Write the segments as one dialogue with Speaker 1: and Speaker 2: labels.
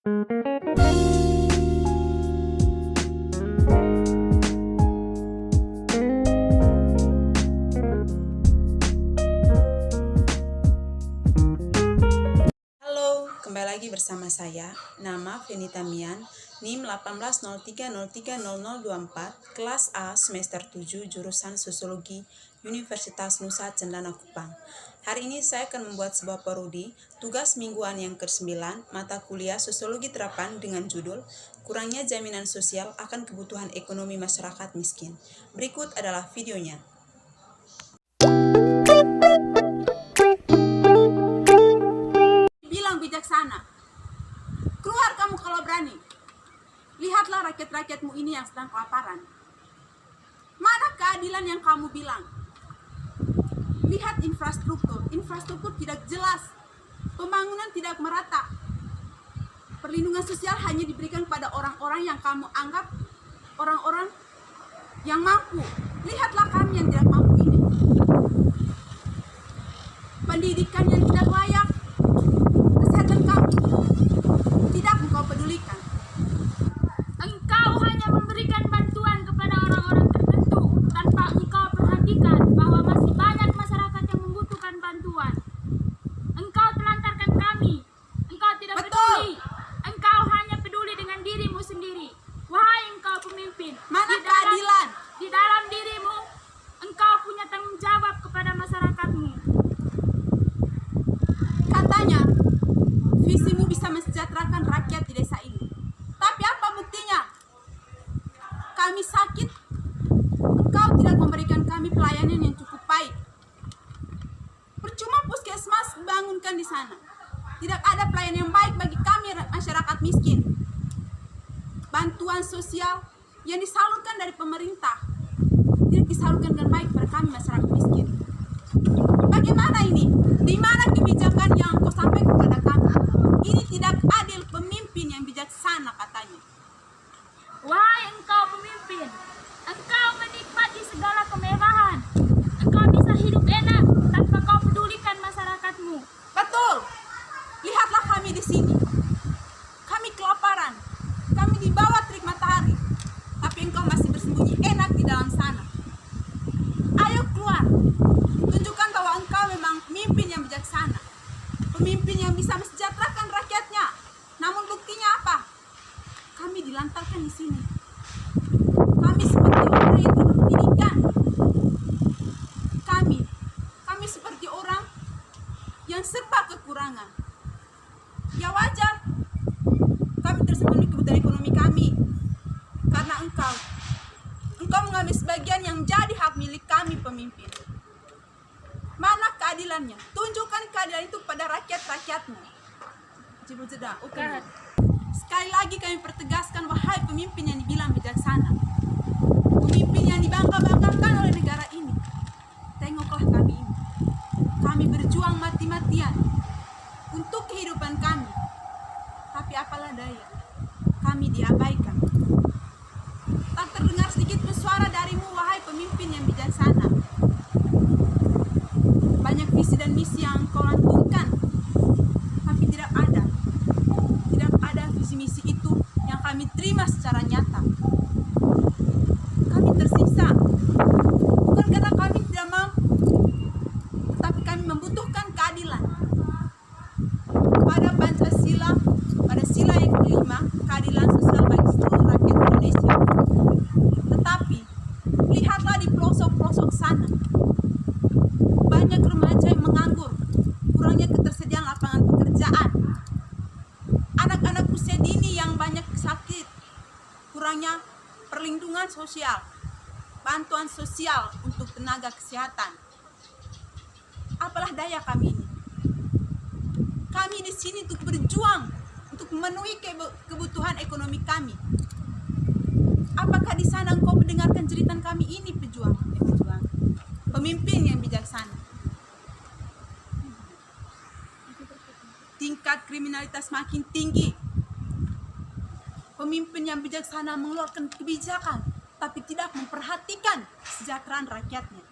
Speaker 1: Halo, kembali lagi bersama saya, nama Venita Mian, NIM 1803030024, kelas A semester 7, jurusan Sosiologi, Universitas Nusa Cendana Kupang. Hari ini saya akan membuat sebuah parodi, tugas mingguan yang ke-9, mata kuliah Sosiologi Terapan dengan judul, Kurangnya Jaminan Sosial akan Kebutuhan Ekonomi Masyarakat Miskin. Berikut adalah videonya. Bijaksana, keluar kamu kalau berani. Lihatlah rakyat-rakyatmu ini yang sedang kelaparan. Mana keadilan yang kamu bilang? Lihat infrastruktur tidak jelas, pembangunan tidak merata. Perlindungan sosial hanya diberikan pada orang-orang yang kamu anggap orang-orang yang mampu. Lihatlah kami yang tidak mampu ini. Pendidikan yang tidak layak, tidak engkau pedulikan.
Speaker 2: Engkau hanya memberikan bantuan kepada orang-orang tertentu tanpa engkau perhatikan bahwa masih banyak masyarakat yang membutuhkan bantuan. Engkau telantarkan kami. Engkau tidak peduli. Engkau hanya peduli dengan dirimu sendiri. Wahai engkau pemimpin,
Speaker 1: mana keadilan?
Speaker 2: Di dalam dirimu, engkau punya tanggung jawab kepada masyarakatmu.
Speaker 1: Katanya visimu bisa mensejahterakan rakyat di desa ini. Tapi apa buktinya? Kami sakit, engkau tidak memberikan kami pelayanan yang cukup baik. Percuma puskesmas dibangunkan di sana. Tidak ada pelayanan yang baik bagi kami masyarakat miskin. Bantuan sosial yang disalurkan dari pemerintah tidak disalurkan dengan baik pada kami masyarakat miskin. Bagaimana ini? Di mana kebijakan yang kau sampaikan kepada kami? Ini tidak adil, pemimpin yang bijaksana katanya.
Speaker 2: Wahai engkau pemimpin, engkau menikmati segala kemewahan. Engkau bisa hidup enak tanpa kau pedulikan masyarakatmu.
Speaker 1: Betul. Lihatlah kami di sini. Kami kelaparan. Kami di bawah terik matahari. Tapi engkau masih bersembunyi enak di dalam sana. Ayo keluar. Tunjukkan bahwa engkau memang pemimpin yang bijaksana. Pemimpin yang bisa mensejahterakan rakyatnya. Namun buktinya apa? Kami dilantarkan di sini. Kami seperti orang yang tidak berpendidikan. Kami seperti orang yang serba kekurangan. Ya wajar. Kami terpenuhi kebutuhan ekonomi kami. Karena engkau mengambil sebagian yang jadi hak milik kami pemimpin. Mana keadilannya? Tunjukkan keadilan itu pada rakyat-rakyatmu. Sekali lagi kami pertegaskan, wahai pemimpin yang dibilang bijaksana, pemimpin yang dibangga-banggakan oleh negara ini. Tengoklah kami ini. Kami berjuang mati-matian untuk kehidupan kami. Tapi apalah daya, kami diabaikan. Tak terdengar sedikit pun suara darimu, wahai pemimpin yang bijaksana. Banyak visi dan misi yang kau lantunkan, tapi tidak ada visi misi itu yang kami terima secara nyata. Kami tersiksa, bukan karena kami tidak mampu, tetapi kami membutuhkan keadilan. Pada Pancasila, pada sila yang kelima, keadilan sosial bagi seluruh rakyat Indonesia. Tetapi lihatlah di pelosok-pelosok sana, banyak remaja yang menganggur, kurangnya ketersediaan lapangan pekerjaan, anak-anak usia dini yang banyak sakit, kurangnya perlindungan sosial, bantuan sosial untuk tenaga kesehatan. Apalah daya kami ini? Kami di sini untuk berjuang, untuk memenuhi kebutuhan ekonomi kami. Apakah di sana engkau mendengarkan jeritan kami ini, pejuang? Pemimpin yang bijaksana. Tingkat kriminalitas makin tinggi. Pemimpin yang bijaksana mengeluarkan kebijakan, tapi tidak memperhatikan kesejahteraan rakyatnya.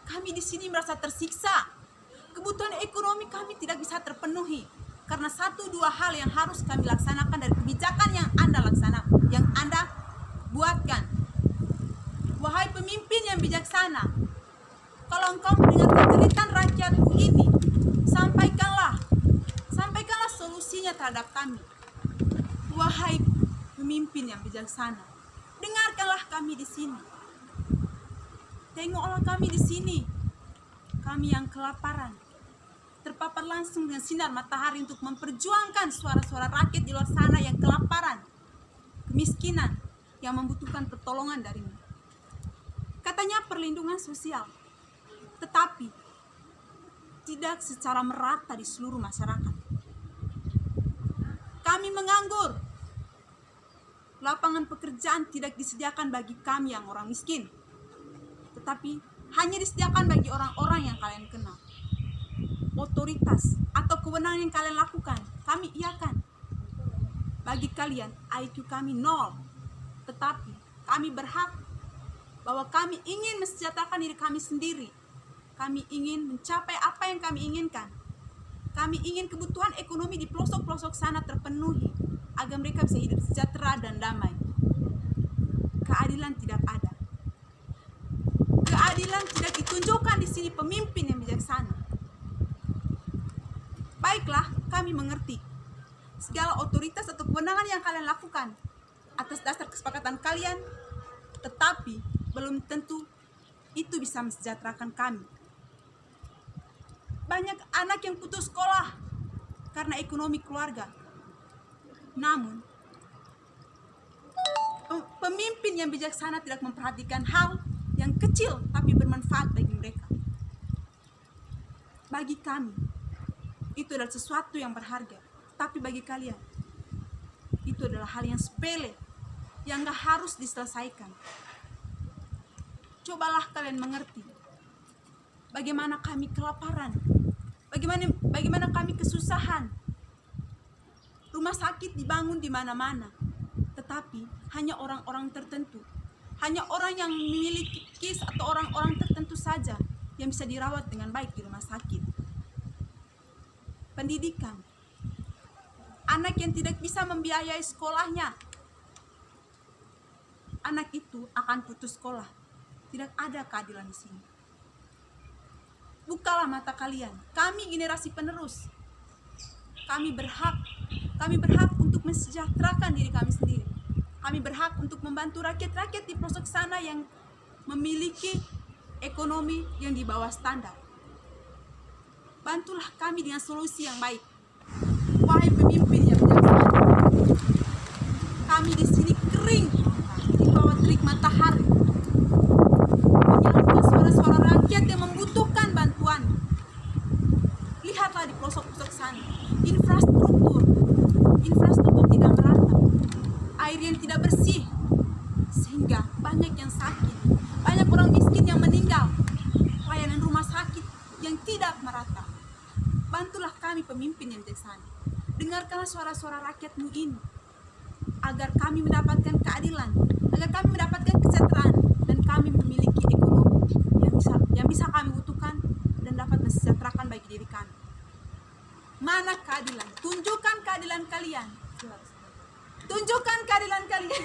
Speaker 1: Kami di sini merasa tersiksa. Kebutuhan ekonomi kami tidak bisa terpenuhi. Karena 1-2 hal yang harus kami laksanakan dari kebijakan yang Anda buatkan. Wahai pemimpin yang bijaksana, kalau engkau mendengar jeritan rakyatku ini, sampaikanlah solusinya terhadap kami. Wahai pemimpin yang bijaksana, dengarkanlah kami di sini. Tengoklah kami di sini. Kami yang kelaparan, terpapar langsung dengan sinar matahari untuk memperjuangkan suara-suara rakyat di luar sana yang kelaparan, kemiskinan, yang membutuhkan pertolongan darimu. Katanya perlindungan sosial, tetapi tidak secara merata di seluruh masyarakat. Kami menganggur. Lapangan pekerjaan tidak disediakan bagi kami yang orang miskin, tetapi hanya disediakan bagi orang-orang yang kalian kenal. Otoritas atau kewenangan yang kalian lakukan, kami iakan. Bagi kalian, IQ kami 0. Tetapi kami berhak bahwa kami ingin mensejahterakan diri kami sendiri. Kami ingin mencapai apa yang kami inginkan. Kami ingin kebutuhan ekonomi di pelosok-pelosok sana terpenuhi, agar mereka bisa hidup sejahtera dan damai. Keadilan tidak ada. Keadilan tidak ditunjukkan di sini pemimpin yang bijaksana. Baiklah, kami mengerti. Segala otoritas atau kewenangan yang kalian lakukan atas dasar kesepakatan kalian, tetapi belum tentu itu bisa mensejahterakan kami. Banyak anak yang putus sekolah karena ekonomi keluarga. Namun, pemimpin yang bijaksana tidak memperhatikan hal yang kecil tapi bermanfaat bagi mereka. Bagi kami, itu adalah sesuatu yang berharga. Tapi bagi kalian, itu adalah hal yang sepele, yang gak harus diselesaikan. Cobalah kalian mengerti bagaimana kami kelaparan, bagaimana kami kesusahan. Rumah sakit dibangun di mana-mana, tetapi hanya orang-orang tertentu, hanya orang yang memiliki KIS atau orang-orang tertentu saja yang bisa dirawat dengan baik di rumah sakit. Pendidikan, anak yang tidak bisa membiayai sekolahnya, anak itu akan putus sekolah. Tidak ada keadilan di sini. Bukalah mata kalian. Kami generasi penerus. Kami berhak untuk mensejahterakan diri kami sendiri. Kami berhak untuk membantu rakyat-rakyat di pelosok sana yang memiliki ekonomi yang di bawah standar. Bantulah kami dengan solusi yang baik. Wahai pemimpin yang bijaksana, kami di sini kering di bawah terik matahari, menyarankan suara-suara rakyat yang membutuhkan bantuan. Lihatlah di pelosok-pelosok sana, infrastruktur tidak merata, air yang tidak bersih, sehingga banyak yang sakit, banyak orang miskin yang meninggal, pelayanan rumah sakit yang tidak merata. Bantulah kami pemimpin yang bijaksana. Dengarkanlah suara-suara rakyatmu ini, agar kami mendapatkan keadilan, agar kami mendapatkan kesejahteraan, dan kami memiliki ekonomi yang bisa kami butuhkan dan dapat mensejahterakan bagi diri kami. Mana keadilan? Tunjukkan keadilan kalian. Tunjukkan keadilan kalian.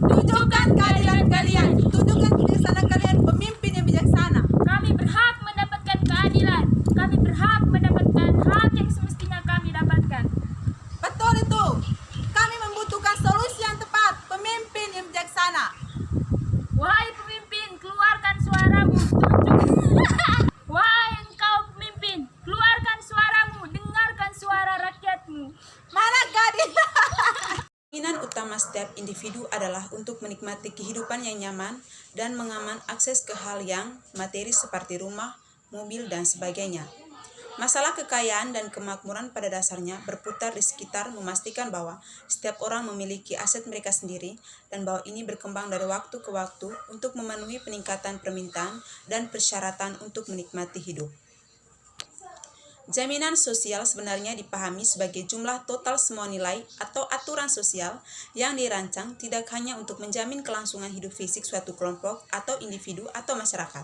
Speaker 1: Tunjukkan keadilan kalian. Tunjukkan kebijaksanaan kalian, pemimpin yang bijaksana.
Speaker 2: Kami berhak mendapatkan keadilan. Kami berhak mendapatkan hak yang semestinya kami dapatkan.
Speaker 1: Betul itu. Kami membutuhkan solusi yang tepat, pemimpin yang bijaksana.
Speaker 2: Wahai pemimpin, keluarkan suaramu. Wahai engkau pemimpin, keluarkan suaramu. Dengarkan suara rakyatmu.
Speaker 1: Mana keadilan?
Speaker 3: Keinginan utama setiap individu adalah untuk menikmati kehidupan yang nyaman dan mengaman akses ke hal yang materi seperti rumah, mobil, dan sebagainya. Masalah kekayaan dan kemakmuran pada dasarnya berputar di sekitar memastikan bahwa setiap orang memiliki aset mereka sendiri dan bahwa ini berkembang dari waktu ke waktu untuk memenuhi peningkatan permintaan dan persyaratan untuk menikmati hidup. Jaminan sosial sebenarnya dipahami sebagai jumlah total semua nilai atau aturan sosial yang dirancang tidak hanya untuk menjamin kelangsungan hidup fisik suatu kelompok atau individu atau masyarakat,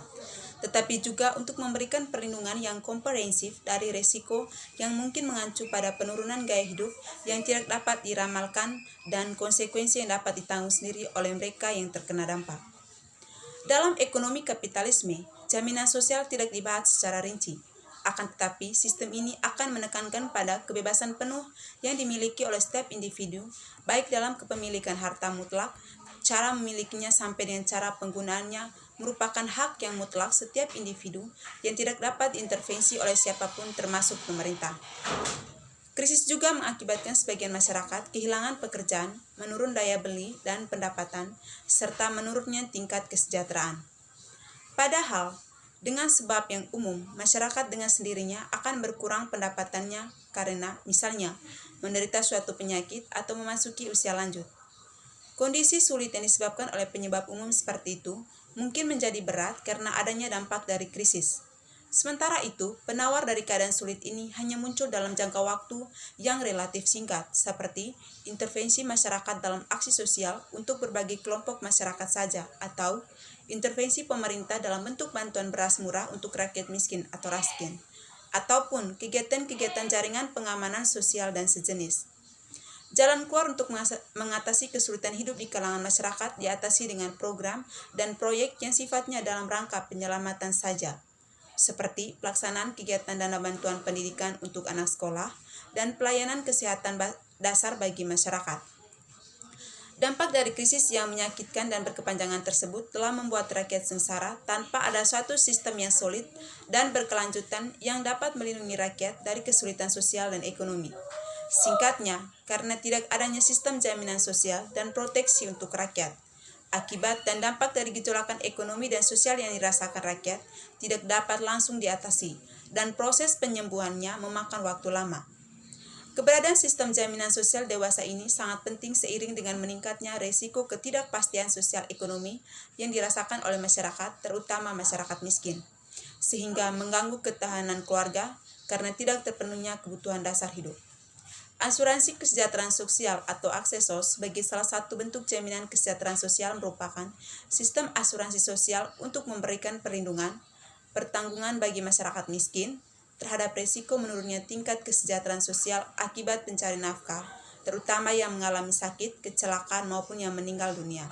Speaker 3: tetapi juga untuk memberikan perlindungan yang komprehensif dari resiko yang mungkin mengacu pada penurunan gaya hidup yang tidak dapat diramalkan dan konsekuensi yang dapat ditanggung sendiri oleh mereka yang terkena dampak. Dalam ekonomi kapitalisme, jaminan sosial tidak dibahas secara rinci. Akan tetapi, sistem ini akan menekankan pada kebebasan penuh yang dimiliki oleh setiap individu, baik dalam kepemilikan harta mutlak, cara memilikinya sampai dengan cara penggunaannya merupakan hak yang mutlak setiap individu yang tidak dapat diintervensi oleh siapapun termasuk pemerintah. Krisis juga mengakibatkan sebagian masyarakat kehilangan pekerjaan, menurun daya beli dan pendapatan, serta menurunnya tingkat kesejahteraan. Padahal, dengan sebab yang umum, masyarakat dengan sendirinya akan berkurang pendapatannya karena, misalnya, menderita suatu penyakit atau memasuki usia lanjut. Kondisi sulit yang disebabkan oleh penyebab umum seperti itu mungkin menjadi berat karena adanya dampak dari krisis. Sementara itu, penawar dari keadaan sulit ini hanya muncul dalam jangka waktu yang relatif singkat, seperti intervensi masyarakat dalam aksi sosial untuk berbagai kelompok masyarakat saja, atau intervensi pemerintah dalam bentuk bantuan beras murah untuk rakyat miskin atau raskin, ataupun kegiatan-kegiatan jaringan pengamanan sosial dan sejenis. Jalan keluar untuk mengatasi kesulitan hidup di kalangan masyarakat diatasi dengan program dan proyek yang sifatnya dalam rangka penyelamatan saja, seperti pelaksanaan kegiatan dana bantuan pendidikan untuk anak sekolah dan pelayanan kesehatan dasar bagi masyarakat. Dampak dari krisis yang menyakitkan dan berkepanjangan tersebut telah membuat rakyat sengsara tanpa ada suatu sistem yang solid dan berkelanjutan yang dapat melindungi rakyat dari kesulitan sosial dan ekonomi. Singkatnya, karena tidak adanya sistem jaminan sosial dan proteksi untuk rakyat, akibat dan dampak dari gejolakan ekonomi dan sosial yang dirasakan rakyat tidak dapat langsung diatasi, dan proses penyembuhannya memakan waktu lama. Keberadaan sistem jaminan sosial dewasa ini sangat penting seiring dengan meningkatnya resiko ketidakpastian sosial ekonomi yang dirasakan oleh masyarakat, terutama masyarakat miskin, sehingga mengganggu ketahanan keluarga karena tidak terpenuhnya kebutuhan dasar hidup. Asuransi kesejahteraan sosial atau Aksesos sebagai salah satu bentuk jaminan kesejahteraan sosial merupakan sistem asuransi sosial untuk memberikan perlindungan, pertanggungan bagi masyarakat miskin terhadap risiko menurunnya tingkat kesejahteraan sosial akibat pencari nafkah, terutama yang mengalami sakit, kecelakaan maupun yang meninggal dunia.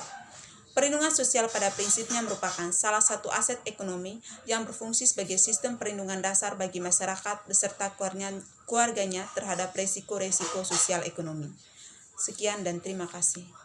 Speaker 3: Perlindungan sosial pada prinsipnya merupakan salah satu aset ekonomi yang berfungsi sebagai sistem perlindungan dasar bagi masyarakat beserta keluarganya terhadap risiko-risiko sosial ekonomi. Sekian dan terima kasih.